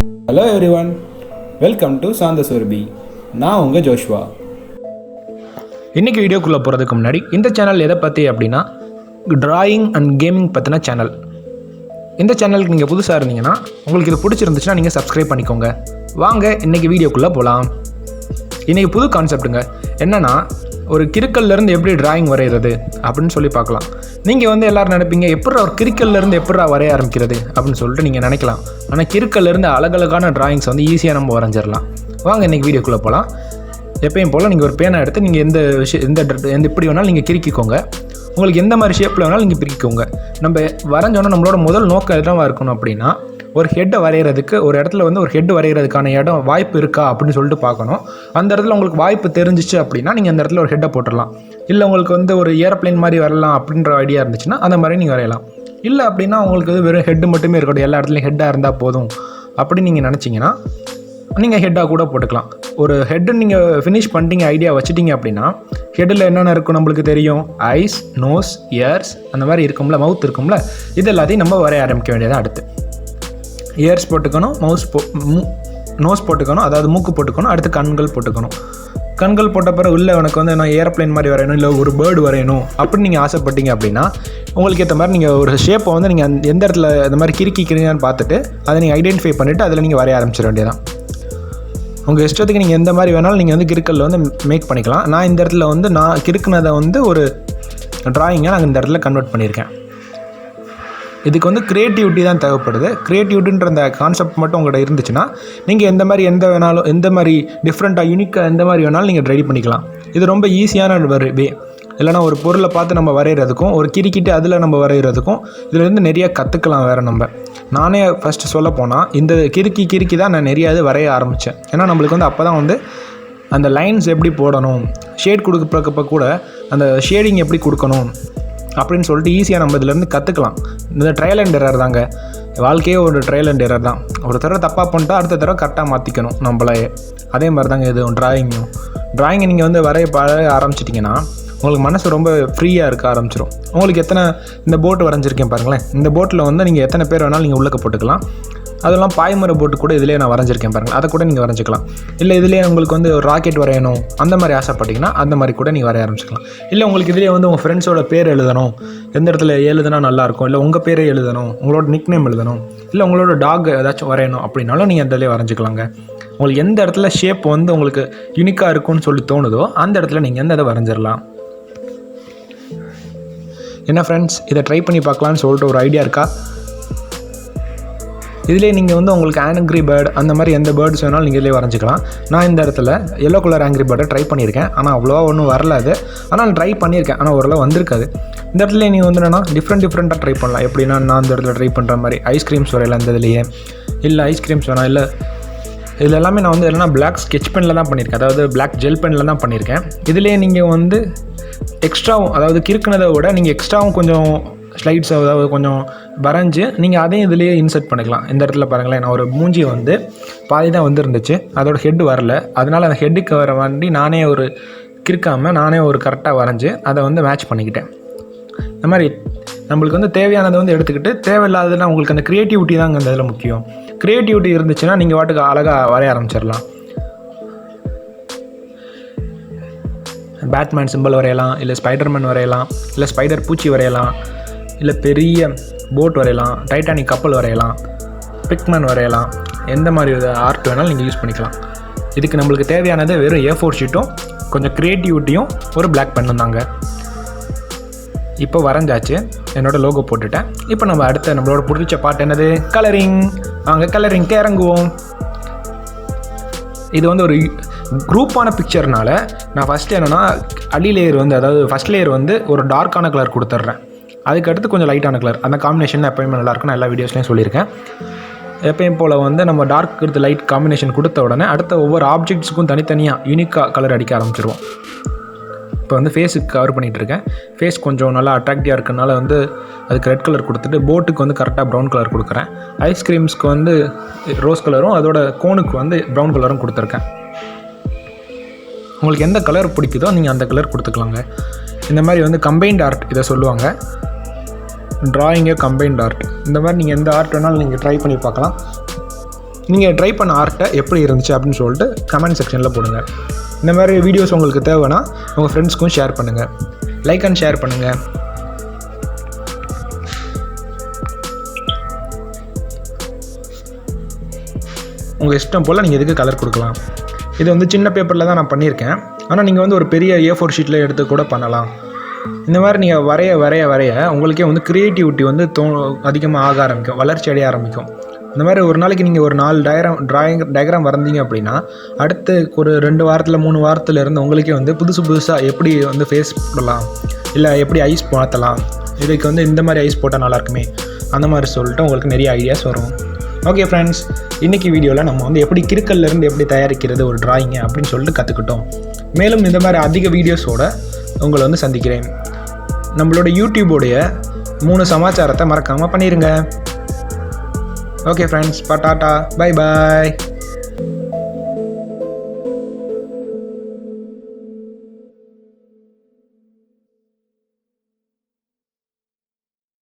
Hello everyone, welcome to SANDHA SHORUBI. நான் உங்கள் Joshua. இன்றைக்கி வீடியோக்குள்ளே போகிறதுக்கு முன்னாடி இந்த சேனல் எதை பற்றி அப்படின்னா ட்ராயிங் அண்ட் கேமிங் பற்றின சேனல். இந்த சேனலுக்கு நீங்கள் புதுசாக இருந்தீங்கன்னா உங்களுக்கு இது பிடிச்சிருந்துச்சுன்னா நீங்கள் சப்ஸ்கிரைப் பண்ணிக்கோங்க. வாங்க இன்றைக்கி வீடியோக்குள்ளே போகலாம். இன்றைக்கி புது கான்செப்ட்டுங்க. என்னென்னா ஒரு கிறுக்கல்லேருந்து எப்படி ட்ராயிங் வரைகிறது அப்படின்னு சொல்லி பார்க்கலாம். நீங்கள் எல்லோரும் நினைப்பீங்க எப்படா ஒரு கிறுக்கல்லேருந்து எப்படா வரைய ஆரம்பிக்கிறது அப்படின்னு சொல்லிட்டு நீங்கள் நினைக்கலாம். ஆனால் கிறுக்கல்லேருந்து அழகழகான ட்ராயிங்ஸ் ஈஸியாக நம்ம வரைஞ்சிடலாம். வாங்க இன்றைக்கி வீடியோக்குள்ளே போகலாம். எப்பயும் போல் நீங்கள் ஒரு பேனை எடுத்து நீங்கள் எந்த எப்படி வேணாலும் நீங்கள் கிறுக்கிக்கோங்க. உங்களுக்கு எந்த மாதிரி ஷேப்பில் வேணாலும் நீங்கள் பிரிக்கோங்க. நம்ம வரைஞ்சோன்னா நம்மளோட முதல் நோக்கம் என்னவாக இருக்கணும் அப்படின்னா ஒரு ஹெட்டை வரைகிறதுக்கு ஒரு இடத்துல ஒரு ஹெட் வரைகிறதுக்கான இடம் வாய்ப்பு இருக்கா அப்படின்னு சொல்லிட்டு பார்க்கணும். அந்த இடத்துல உங்களுக்கு வாய்ப்பு தெரிஞ்சிச்சு அப்படின்னா நீங்கள் அந்த இடத்துல ஒரு ஹெட்டை போட்டுடலாம். இல்லை உங்களுக்கு ஒரு ஏரோப்ளைன் மாதிரி வரலாம் அப்படின்ற ஐடியா இருந்துச்சுன்னா அந்த மாதிரி நீங்கள் வரையலாம். இல்லை அப்படின்னா உங்களுக்கு வெறும் ஹெட்டு மட்டுமே இருக்கட்டும், எல்லா இடத்துலையும் ஹெட்டாக இருந்தால் போதும் அப்படின்னு நீங்கள் நினச்சிங்கன்னா நீங்கள் ஹெட்டாக கூட போட்டுக்கலாம். ஒரு ஹெட்டு நீங்கள் ஃபினிஷ் பண்ணிட்டீங்க, ஐடியா வச்சுட்டிங்க அப்படின்னா ஹெட்டில் என்னென்ன இருக்கும் நம்மளுக்கு தெரியும். ஐஸ், நோஸ், இயர்ஸ் அந்த மாதிரி இருக்கும்ல, மவுத் இருக்கும்ல, இது எல்லாத்தையும் நம்ம வரைய ஆரம்பிக்க வேண்டியதான். அடுத்து இயர்ஸ் போட்டுக்கணும், நோஸ் போட்டுக்கணும், அதாவது மூக்கு போட்டுக்கணும். அடுத்து கண்கள் போட்டுக்கணும். கண்கள் போட்ட பிறகு இல்லை எனக்கு நான் ஏரோப்ளைன் மாதிரி வரையணும், இல்லை ஒரு பேர்டு வரையணும் அப்படின்னு நீங்கள் ஆசைப்பட்டீங்க அப்படின்னா உங்களுக்கு ஏற்ற மாதிரி நீங்கள் ஒரு ஷேப்பை நீங்கள் எந்த இடத்துல இந்த மாதிரி கிறுக்கிக்கிறீங்கன்னு பார்த்துட்டு அதை நீங்கள் ஐடென்டிஃபை பண்ணிவிட்டு அதில் நீங்கள் வரைய ஆரம்பிச்சிட வேண்டியதான். உங்கள் இஷ்டத்துக்கு நீங்கள் எந்த மாதிரி வேணாலும் நீங்கள் கிறுக்கல்ல மேக் பண்ணிக்கலாம். நான் இந்த இடத்துல நான் கிறுக்குனதை ஒரு ட்ராயிங்கை நான் இந்த இடத்துல கன்வெர்ட் பண்ணியிருக்கேன். இதுக்கு க்ரியேட்டிவிட்டி தான் தேவைப்படுது. க்ரியேட்டிவிட்டின்ற அந்த கான்செப்ட் மட்டும் உங்கள்கிட்ட இருந்துச்சுன்னா நீங்கள் எந்த மாதிரி டிஃப்ரெண்ட்டாக யூனிக்காக எந்த மாதிரி வேணாலும் நீங்கள் ரெடி பண்ணிக்கலாம். இது ரொம்ப ஈஸியான வே. இல்லைனா ஒரு பொருளை பார்த்து நம்ம வரைகிறதுக்கும் ஒரு கிறுக்கிட்டு அதில் நம்ம வரைகிறதுக்கும் இதுலேருந்து நிறைய கற்றுக்கலாம். வேறு நானே ஃபஸ்ட்டு சொல்ல போனால் இந்த கிறுக்கி தான் நான் நிறையா இது வரைய ஆரம்பித்தேன். ஏன்னா நம்மளுக்கு அப்போ தான் அந்த லைன்ஸ் எப்படி போடணும், ஷேட் கொடுக்குறப்ப கூட அந்த ஷேடிங் எப்படி கொடுக்கணும் அப்படின்னு சொல்லிட்டு ஈஸியாக நம்ம இதிலேருந்து கற்றுக்கலாம். இந்த ட்ரையல் அண்ட் எரர் தாங்க. வாழ்க்கையே ஒரு ட்ரையல் அண்ட் எரர் தான். ஒரு தடவை தப்பாக பண்ணிட்டா அடுத்த தடவை கரெக்டாக மாற்றிக்கணும் நம்மளே. அதே மாதிரி தாங்க இது ட்ராயிங்கை நீங்கள் வரைய ஆரம்பிச்சிட்டிங்கன்னா உங்களுக்கு மனசு ரொம்ப ஃப்ரீயாக இருக்க ஆரம்பிச்சிடும். உங்களுக்கு இந்த போட்டு வரைஞ்சிருக்கேன் பாருங்களேன். இந்த போட்டில் நீங்கள் எத்தனை பேர் வேணாலும் நீங்கள் உள்ளே போட்டுக்கலாம். அதெல்லாம் பாய்மர போட்டு கூட இதிலே நான் வரைஞ்சிருக்கேன் பாருங்கள், அதை கூட நீங்கள் வரைஞ்சிக்கலாம். இல்லை இதிலே உங்களுக்கு ஒரு ராக்கெட் வரையணும் அந்த மாதிரி ஆசைப்பட்டிங்கன்னா அந்த மாதிரி கூட நீங்கள் வரைய ஆரம்பிச்சிக்கலாம். இல்லை உங்களுக்கு இதிலே உங்கள் ஃப்ரெண்ட்ஸோட பேர் எழுதணும், எந்த இடத்துல எழுதுனா நல்லாயிருக்கும், இல்லை உங்கள் பேரே எழுதணும், உங்களோட நிக் நேம் எழுதணும், இல்லை உங்களோட டாக் ஏதாச்சும் வரையணும் அப்படின்னாலும் நீங்கள் அதிலே வரைஞ்சிக்கலாங்க. உங்களுக்கு எந்த இடத்துல ஷேப் உங்களுக்கு யூனிக்காக இருக்கும்னு சொல்லி தோணுதோ அந்த இடத்துல நீங்கள் அதை வரைஞ்சிடலாம். என்ன ஃப்ரெண்ட்ஸ், இதை ட்ரை பண்ணி பார்க்கலான்னு சொல்லிட்டு ஒரு ஐடியா இருக்கா? இதிலே நீங்கள் உங்களுக்கு ஆங்கிரி பேர்டு அந்த மாதிரி எந்த பேர்ட்ஸ் வேணாலும் நீங்கள் இதிலே வரைஞ்சிக்கலாம். நான் இந்த இடத்துல எல்லோ கலர் ஆங்கிரி பேர்டை ட்ரை பண்ணியிருக்கேன். ஆனால் அவ்வளோவா ஒன்றும் வரல அது. ஆனால் ட்ரை பண்ணியிருக்கேன், ஆனால் ஓரளவு வந்திருக்காது. இந்த இடத்துல நீங்கள் என்னென்னா டிஃப்ரெண்ட்டாக ட்ரை பண்ணலாம். எப்படின்னா நான் இந்த இடத்துல ட்ரை பண்ணுற மாதிரி ஐஸ்கிரீம்ஸ் வரையலாம் இந்த இதுலேயே. இல்லை ஐஸ்கிரீம்ஸ் வேணாம், இல்லை இதில் எல்லாமே நான் இல்லைனா பிளாக் ஸ்கெட்ச் பெனில் தான் பண்ணியிருக்கேன், அதாவது பிளாக் ஜெல் பெனில் தான் பண்ணியிருக்கேன். இதிலே நீங்கள் எக்ஸ்ட்ராவும், அதாவது கிறுக்குனதை விட நீங்கள் எக்ஸ்ட்ராவும் கொஞ்சம் ஸ்லைட்ஸ் அதாவது கொஞ்சம் வரைஞ்சி நீங்கள் அதையும் இதிலேயே இன்சர்ட் பண்ணிக்கலாம். இந்த இடத்துல பாருங்களேன், நான் ஒரு மூஞ்சி பாதி தான் இருந்துச்சு, அதோட ஹெட் வரல. அதனால் அந்த ஹெட்டுக்கு வர வண்டி நானே ஒரு கிறுக்காமல் நானே ஒரு கரெக்டாக வரைஞ்சி அதை மேட்ச் பண்ணிக்கிட்டேன். இந்த மாதிரி நம்மளுக்கு தேவையானதை எடுத்துக்கிட்டு தேவையில்லாததுன்னா உங்களுக்கு அந்த க்ரியேட்டிவிட்டி தாங்க இந்த இதில் முக்கியம். க்ரியேட்டிவிட்டி இருந்துச்சுன்னா நீங்கள் வாட்டுக்கு அழகாக வரைய ஆரம்பிச்சிடலாம். பேட்மேன் சிம்பிள் வரையலாம், இல்லை ஸ்பைடர்மேன் வரையலாம், இல்லை ஸ்பைடர் பூச்சி வரையலாம், இல்லை பெரிய போட் வரையலாம், டைட்டானிக் கப்பல் வரையலாம், பிக்மேன் வரையலாம். எந்த மாதிரி ஆர்ட் வேணாலும் நீங்கள் யூஸ் பண்ணிக்கலாம். இதுக்கு நம்மளுக்கு தேவையானது வெறும் A4 ஷீட்டும் கொஞ்சம் க்ரியேட்டிவிட்டியும் ஒரு பிளாக் பென்னும் தாங்க. இப்போ வரைஞ்சாச்சு, என்னோடய லோகோ போட்டுட்டேன். இப்போ நம்ம அடுத்த நம்மளோட பிடிச்ச பாட்டு என்னது? கலரிங். வாங்க கலரிங்க்கு இறங்குவோம். இது ஒரு குரூப்பான பிக்சர்னால நான் ஃபஸ்ட்டு என்னென்னா அடி லேயர் அதாவது ஃபஸ்ட் லேயர் ஒரு டார்க்கான கலர் கொடுத்துட்றேன். அதுக்கடுத்து கொஞ்சம் லைட்டான கலர். அந்த காம்பினேஷன் எப்போயுமே நல்லாயிருக்கும். நான் எல்லா வீடியோஸ்லையும் சொல்லியிருக்கேன். எப்பயும் போல் நம்ம டார்க் எடுத்து லைட் காம்பினேஷன் கொடுத்த உடனே அடுத்த ஒவ்வொரு ஆப்ஜெக்ட்ஸுக்கும் தனித்தனியாக யூனிக்காக கலர் அடிக்க ஆரம்பிச்சிருவோம். இப்போ ஃபேஸுக்கு கவர் பண்ணிகிட்ருக்கேன். ஃபேஸ் கொஞ்சம் நல்லா அட்ராக்டிவாக இருக்கனால அதுக்கு ரெட் கலர் கொடுத்துட்டு போட்டுக்கு கரெக்டாக ப்ரௌன் கலர் கொடுக்குறேன். ஐஸ்கிரீம்ஸ்க்கு ரோஸ் கலரும் அதோட கோனுக்கு ப்ரௌன் கலரும் கொடுத்துருக்கேன். உங்களுக்கு எந்த கலர் பிடிக்குதோ நீங்கள் அந்த கலர் கொடுத்துக்கலாங்க. இந்த மாதிரி கம்பைன்ட் ஆர்ட் இதை சொல்லுவாங்க. ட்ராயிங்கே கம்பைன்ட் ஆர்ட். இந்த மாதிரி நீங்கள் எந்த ஆர்ட் வேணாலும் நீங்கள் ட்ரை பண்ணி பார்க்கலாம். நீங்கள் ட்ரை பண்ண ஆர்ட்டை எப்படி இருந்துச்சு அப்படின்னு சொல்லிட்டு கமெண்ட் செக்ஷனில் போடுங்க. இந்த மாதிரி வீடியோஸ் உங்களுக்கு தேவைன்னா உங்கள் ஃப்ரெண்ட்ஸ்க்கும் ஷேர் பண்ணுங்கள். லைக் அண்ட் ஷேர் பண்ணுங்கள். உங்கள் இஷ்டம் போல் நீங்கள் இதுக்கு கலர் கொடுக்கலாம். இது வந்து சின்ன பேப்பரில் தான் நான் பண்ணியிருக்கேன். ஆனால் நீங்கள் வந்து ஒரு பெரிய A4 ஷீட்டில் எடுத்து கூட பண்ணலாம். இந்த மாதிரி நீங்கள் வரைய உங்களுக்கே வந்து க்ரியேட்டிவிட்டி வந்து அதிகமாக ஆக ஆரம்பிக்கும், வளர்ச்சி அடைய ஆரம்பிக்கும். இந்த மாதிரி ஒரு நாளைக்கு நீங்கள் ஒரு 4 டயக்ராம் வரைந்தீங்க அப்படின்னா அடுத்து ஒரு 2 வாரத்தில் 3 வாரத்தில் இருந்து உங்களுக்கே வந்து புதுசாக எப்படி வந்து ஃபேஸ் போடலாம், இல்லை எப்படி ஐஸ் மாற்றலாம், இதுக்கு வந்து இந்த மாதிரி ஐஸ் போட்டால் நல்லாயிருக்குமே, அந்த மாதிரி சொல்லிட்டு உங்களுக்கு நிறைய ஐடியாஸ் வரும். ஓகே ஃப்ரெண்ட்ஸ், இன்றைக்கி வீடியோவில் நம்ம வந்து எப்படி கிறுக்கல்லேருந்து எப்படி தயாரிக்கிறது ஒரு டிராயிங்கு அப்படின்னு சொல்லிட்டு கற்றுக்கிட்டோம். மேலும் இந்த மாதிரி அதிக வீடியோஸோட உங்களை வந்து சந்திக்கிறேன். நம்மளோட யூடியூபோடைய 3 சமாச்சாரத்தை மறக்காமல் பண்ணிடுங்க. Okay friends, tata, bye bye.